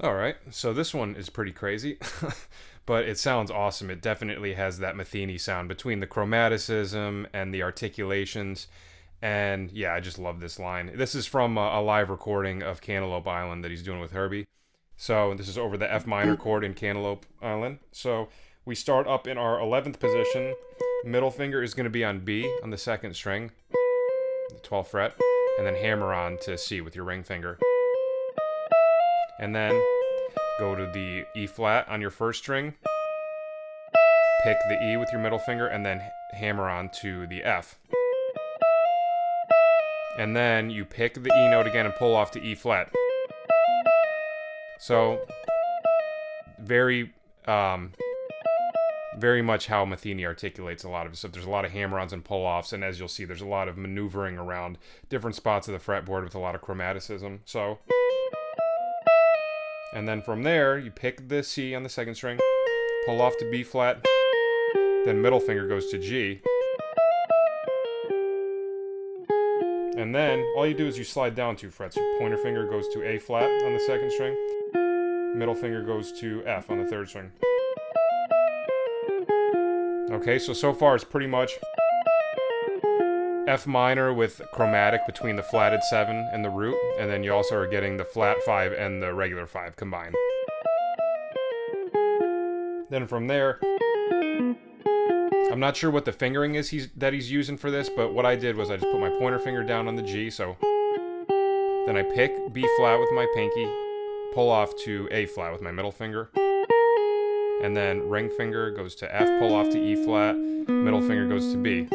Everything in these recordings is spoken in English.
All right, so this one is pretty crazy, but it sounds awesome. It definitely has that Metheny sound between the chromaticism and the articulations. And yeah, I just love this line. This is from a live recording of Cantaloupe Island that he's doing with Herbie. So this is over the F minor chord in Cantaloupe Island. So we start up in our 11th position. Middle finger is going to be on B on the second string, the 12th fret, and then hammer on to C with your ring finger. And then go to the E flat on your first string, pick the E with your middle finger, and then hammer on to the F. And then you pick the E note again and pull off to E flat. So very very much how Metheny articulates a lot of stuff. There's a lot of hammer-ons and pull-offs, and as you'll see, there's a lot of maneuvering around different spots of the fretboard with a lot of chromaticism. So, and then from there, you pick the C on the second string, pull off to B flat, then middle finger goes to G, and then all you do is you slide down 2 frets. Your pointer finger goes to A flat on the second string, middle finger goes to F on the third string. Okay, so far it's pretty much F minor with chromatic between the flatted 7 and the root, and then you also are getting the flat 5 and the regular 5 combined. Then from there, I'm not sure what the fingering is that he's using for this, but what I did was I just put my pointer finger down on the G, so then I pick B flat with my pinky, pull off to A flat with my middle finger, and then ring finger goes to F, pull off to E flat, middle finger goes to B.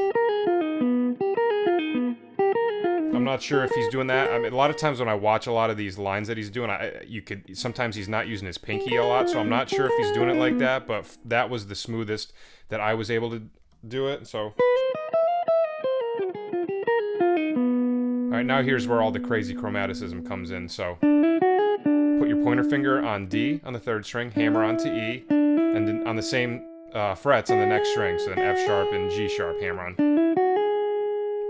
I'm not sure if he's doing that. I mean, a lot of times when I watch a lot of these lines that he's doing, sometimes he's not using his pinky a lot, so I'm not sure if he's doing it like that, but that was the smoothest that I was able to do it, so. Alright, now here's where all the crazy chromaticism comes in, so. Put your pointer finger on D on the third string, hammer on to E, and then on the same frets on the next string, so then F sharp and G sharp, hammer on.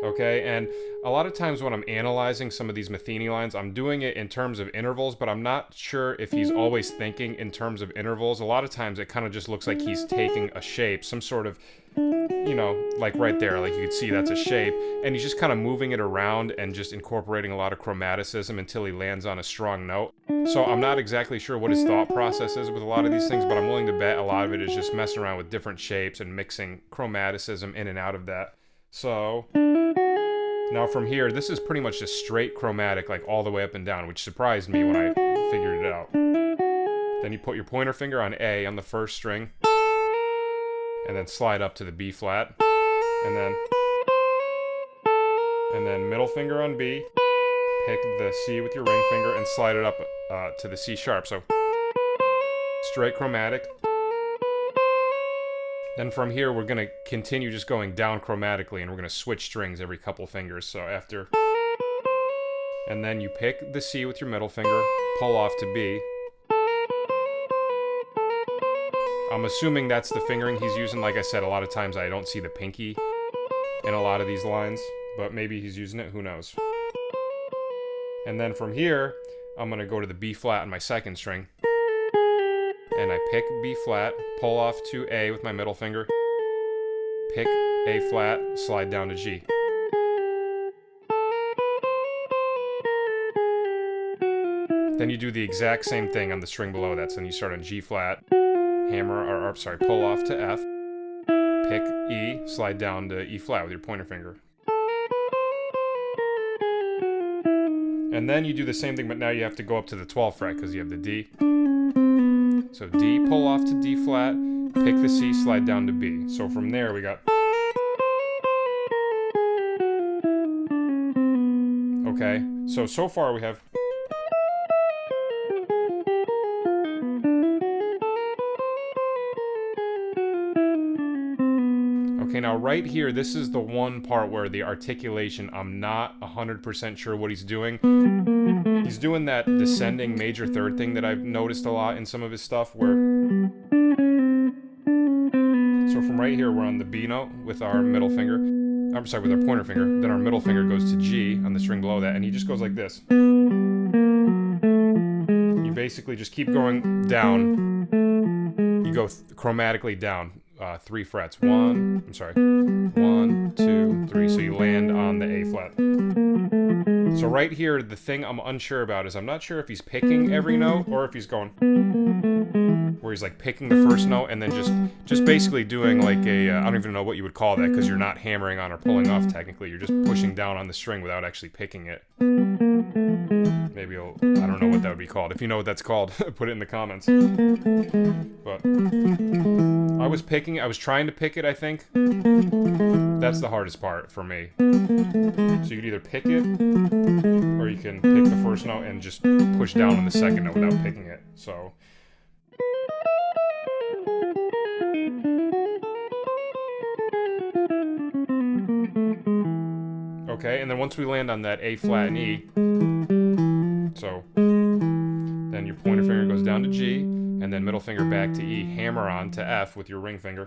Okay, and a lot of times when I'm analyzing some of these Metheny lines, I'm doing it in terms of intervals, but I'm not sure if he's always thinking in terms of intervals. A lot of times it kind of just looks like he's taking a shape, some sort of, you know, like right there, like you can see that's a shape, and he's just kind of moving it around and just incorporating a lot of chromaticism until he lands on a strong note. So I'm not exactly sure what his thought process is with a lot of these things, but I'm willing to bet a lot of it is just messing around with different shapes and mixing chromaticism in and out of that. So now from here, this is pretty much just straight chromatic, like all the way up and down, which surprised me when I figured it out. Then you put your pointer finger on A on the first string, and then slide up to the B flat, and then middle finger on B, pick the C with your ring finger, and slide it up to the C sharp. So straight chromatic. Then from here, we're going to continue just going down chromatically, and we're going to switch strings every couple fingers. So after, and then you pick the C with your middle finger, pull off to B. I'm assuming that's the fingering he's using. Like I said, a lot of times I don't see the pinky in a lot of these lines, but maybe he's using it, who knows. And then from here, I'm going to go to the B flat on my second string. And I pick B flat, pull off to A with my middle finger, pick A flat, slide down to G. Then you do the exact same thing on the string below that. So then you start on G flat, pull off to F, pick E, slide down to E flat with your pointer finger. And then you do the same thing, but now you have to go up to the 12th fret because you have the D. So D, pull off to D flat, pick the C, slide down to B. So from there we got... Okay, so far we have... Okay, now right here, this is the one part where the articulation, I'm not 100% sure what he's doing. He's doing that descending major third thing that I've noticed a lot in some of his stuff where... So from right here, we're on the B note with our middle finger. I'm sorry, with our pointer finger. Then our middle finger goes to G on the string below that, and he just goes like this. You basically just keep going down. You go chromatically down 3 frets. 1, 2, 3. So you land on the A flat. So right here, the thing I'm unsure about is I'm not sure if he's picking every note or if he's going where he's like picking the first note and then just basically doing like a I don't even know what you would call that, because you're not hammering on or pulling off technically. You're just pushing down on the string without actually picking it. Maybe I don't know what that would be called. If you know what that's called, put it in the comments. But I was trying to pick it, I think. That's the hardest part for me. So you could either pick it, or you can pick the first note and just push down on the second note without picking it. So okay, and then once we land on that A flat and E, so then your pointer finger goes down to G, and then middle finger back to E, hammer on to F with your ring finger.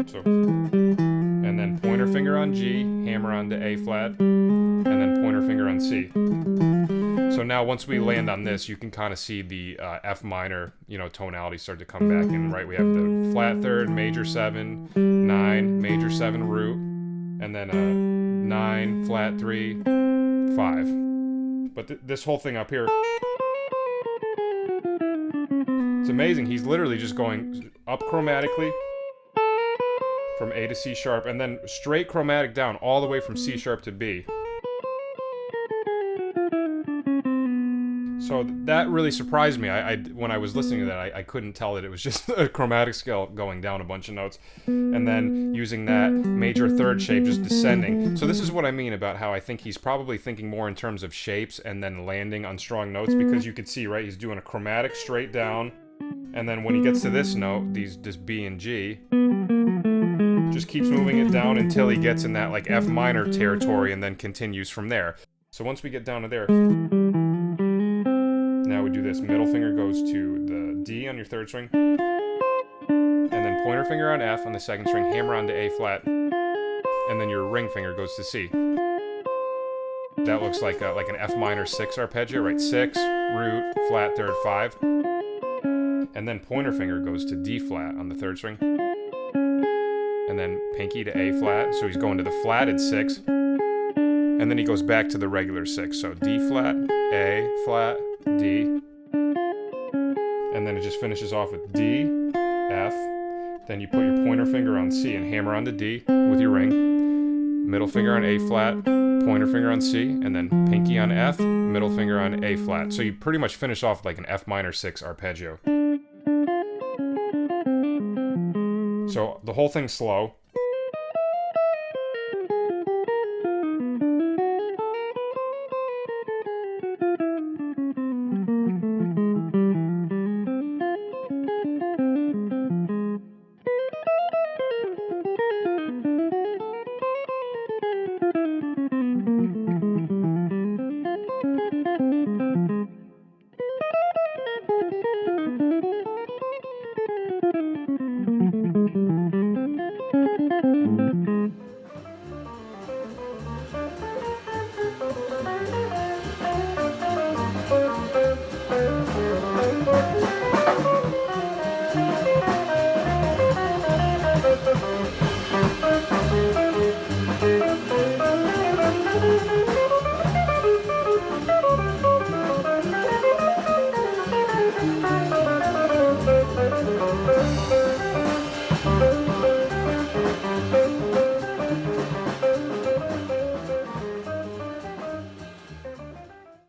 So, and then pointer finger on G, hammer on to A flat, and then pointer finger on C. So now once we land on this, you can kind of see the F minor, tonality start to come back in, right? We have the flat third, major 7, 9, major 7 root, and then 9, flat 3, 5. But this whole thing up here, it's amazing. He's literally just going up chromatically from A to C sharp, and then straight chromatic down all the way from C sharp to B. So that really surprised me. When I was listening to that, I couldn't tell that it was just a chromatic scale going down a bunch of notes, and then using that major third shape just descending. So this is what I mean about how I think he's probably thinking more in terms of shapes and then landing on strong notes, because you could see, right, he's doing a chromatic straight down, and then when he gets to this note, this B and G, just keeps moving it down until he gets in that like F minor territory, and then continues from there. So once we get down to there, now we do this. Middle finger goes to the D on your third string, and then pointer finger on F on the second string, hammer on to A flat, and then your ring finger goes to C. That looks like an F minor 6 arpeggio, right? 6, root, flat third, 5. And then pointer finger goes to D flat on the third string, and then pinky to A flat. So he's going to the flatted 6, and then he goes back to the regular 6. So D flat, A flat, D, and then it just finishes off with D, F, then you put your pointer finger on C and hammer on to D with your ring, middle finger on A flat, pointer finger on C, and then pinky on F, middle finger on A flat. So you pretty much finish off like an F minor 6 arpeggio. So the whole thing's slow.